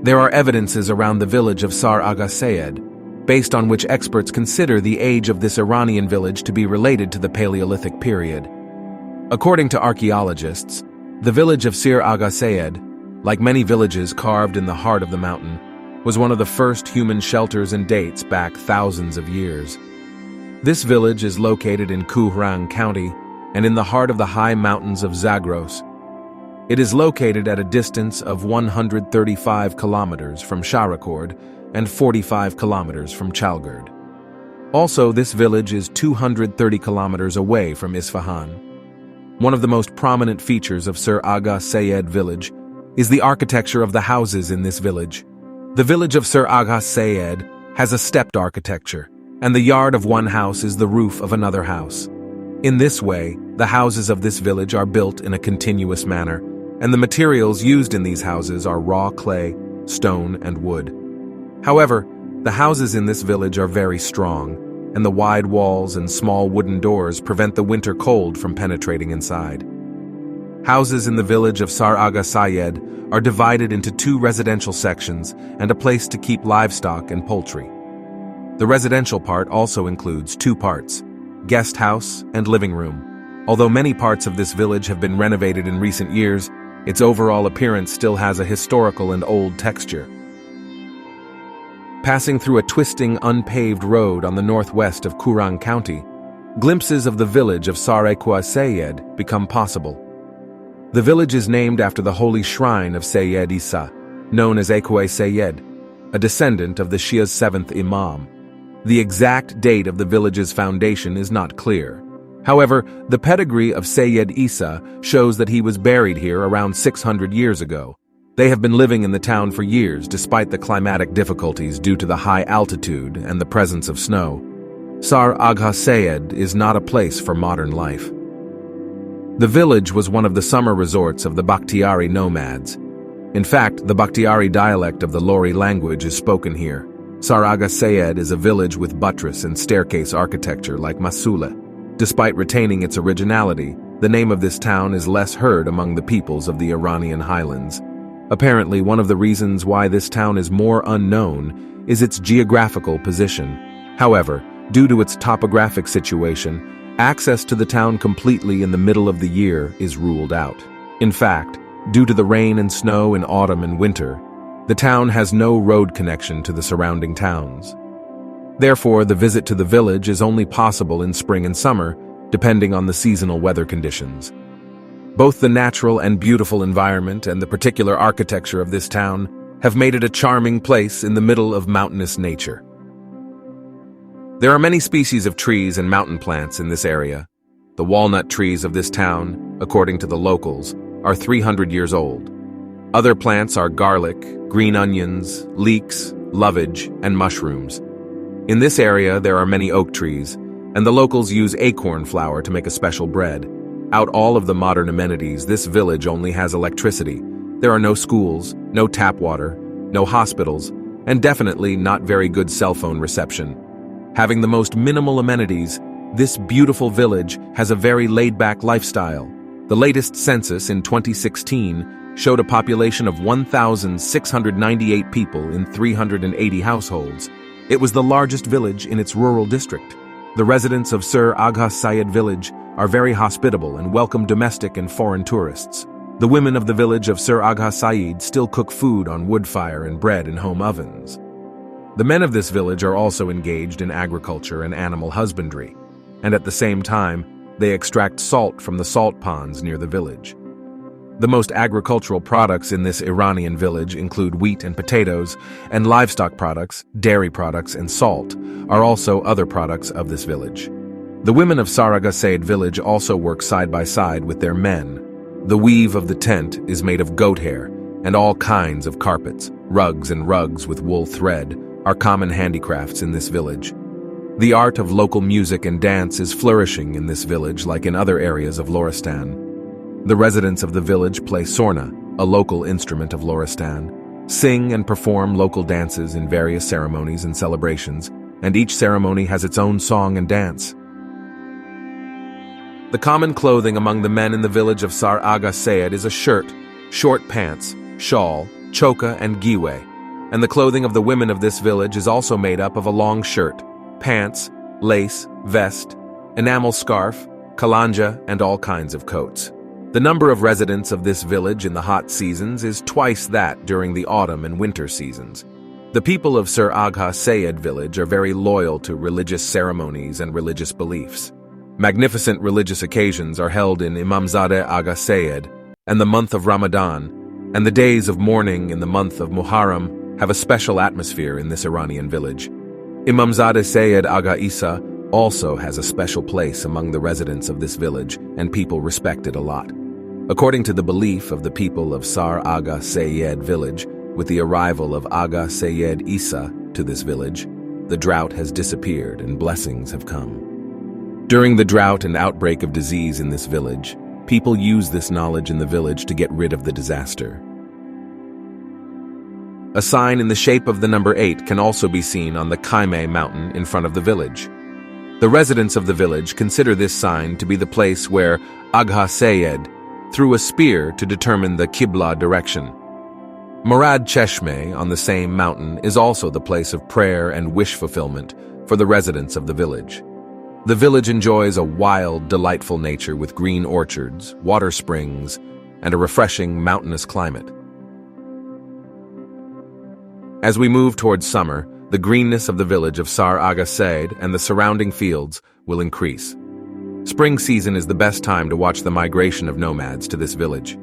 There are evidences around the village of Sar Agha Seyed, based on which experts consider the age of this Iranian village to be related to the Paleolithic period. According to archaeologists, the village of Sar Agha Seyed, like many villages carved in the heart of the mountain, was one of the first human shelters and dates back thousands of years. This village is located in Kuhrang County and in the heart of the high mountains of Zagros. It is located at a distance of 135 kilometers from Sharakhord and 45 kilometers from Chalgird. Also, this village is 230 kilometers away from Isfahan. One of the most prominent features of Sar Agha Seyed village is the architecture of the houses in this village. The village of Sar Agha Seyed has a stepped architecture, and the yard of one house is the roof of another house. In this way, the houses of this village are built in a continuous manner, and the materials used in these houses are raw clay, stone, and wood. However, the houses in this village are very strong, and the wide walls and small wooden doors prevent the winter cold from penetrating inside. Houses in the village of Sar Agha Seyed are divided into two residential sections and a place to keep livestock and poultry. The residential part also includes two parts, guest house and living room. Although many parts of this village have been renovated in recent years, its overall appearance still has a historical and old texture. Passing through a twisting, unpaved road on the northwest of Kuhrang County, glimpses of the village of Sar Aqa Seyyed become possible. The village is named after the holy shrine of Seyyed Isa, known as Aqa Seyyed, a descendant of the Shias' seventh Imam. The exact date of the village's foundation is not clear. However, the pedigree of Seyyed Isa shows that he was buried here around 600 years ago. They have been living in the town for years despite the climatic difficulties due to the high altitude and the presence of snow. Sar Agha Seyed is not a place for modern life. The village was one of the summer resorts of the Bakhtiari nomads. In fact, the Bakhtiari dialect of the Lori language is spoken here. Sar Agha Seyed is a village with buttress and staircase architecture like Masula. Despite retaining its originality, the name of this town is less heard among the peoples of the Iranian highlands. Apparently, one of the reasons why this town is more unknown is its geographical position. However, due to its topographic situation, access to the town completely in the middle of the year is ruled out. In fact, due to the rain and snow in autumn and winter, the town has no road connection to the surrounding towns. Therefore, the visit to the village is only possible in spring and summer, depending on the seasonal weather conditions. Both the natural and beautiful environment and the particular architecture of this town have made it a charming place in the middle of mountainous nature. There are many species of trees and mountain plants in this area. The walnut trees of this town, according to the locals, are 300 years old. Other plants are garlic, green onions, leeks, lovage, and mushrooms. In this area, there are many oak trees, and the locals use acorn flour to make a special bread. Out all of the modern amenities, this village only has electricity. There are no schools, no tap water, no hospitals, and definitely not very good cell phone reception. Having the most minimal amenities, this beautiful village has a very laid-back lifestyle. The latest census in 2016 showed a population of 1,698 people in 380 households. It was the largest village in its rural district. The residents of Sar Agha Seyed village are very hospitable and welcome domestic and foreign tourists. The women of the village of Sar Agha Seyed still cook food on wood fire and bread in home ovens. The men of this village are also engaged in agriculture and animal husbandry, and at the same time, they extract salt from the salt ponds near the village. The most agricultural products in this Iranian village include wheat and potatoes, and livestock products, dairy products, and salt are also other products of this village. The women of Sar Agha Seyed village also work side by side with their men. The weave of the tent is made of goat hair, and all kinds of carpets, rugs with wool thread are common handicrafts in this village. The art of local music and dance is flourishing in this village like in other areas of Loristan. The residents of the village play sorna, a local instrument of Loristan, sing and perform local dances in various ceremonies and celebrations, and each ceremony has its own song and dance. The common clothing among the men in the village of Sar Agha Seyed is a shirt, short pants, shawl, choka, and giwe. and the clothing of the women of this village is also made up of a long shirt, pants, lace, vest, enamel scarf, kalanja, and all kinds of coats. The number of residents of this village in the hot seasons is twice that during the autumn and winter seasons. The people of Sar Agha Seyed village are very loyal to religious ceremonies and religious beliefs. Magnificent religious occasions are held in Imam Sar Agha Seyed and the month of Ramadan, and the days of mourning in the month of Muharram have a special atmosphere in this Iranian village. Imam Seyyed Agha Isa also has a special place among the residents of this village, and people respect it a lot. According to the belief of the people of Sar Aqa Seyyed village, with the arrival of Agha Seyyed Isa to this village, the drought has disappeared and blessings have come. During the drought and outbreak of disease in this village, people use this knowledge in the village to get rid of the disaster. A sign in the shape of the number 8 can also be seen on the Kaime mountain in front of the village. The residents of the village consider this sign to be the place where Agha Seyyed threw a spear to determine the Qibla direction. Murad Cheshme on the same mountain is also the place of prayer and wish fulfillment for the residents of the village. The village enjoys a wild, delightful nature with green orchards, water springs, and a refreshing mountainous climate. As we move towards summer, the greenness of the village of Sar Agha Seyyed and the surrounding fields will increase. Spring season is the best time to watch the migration of nomads to this village.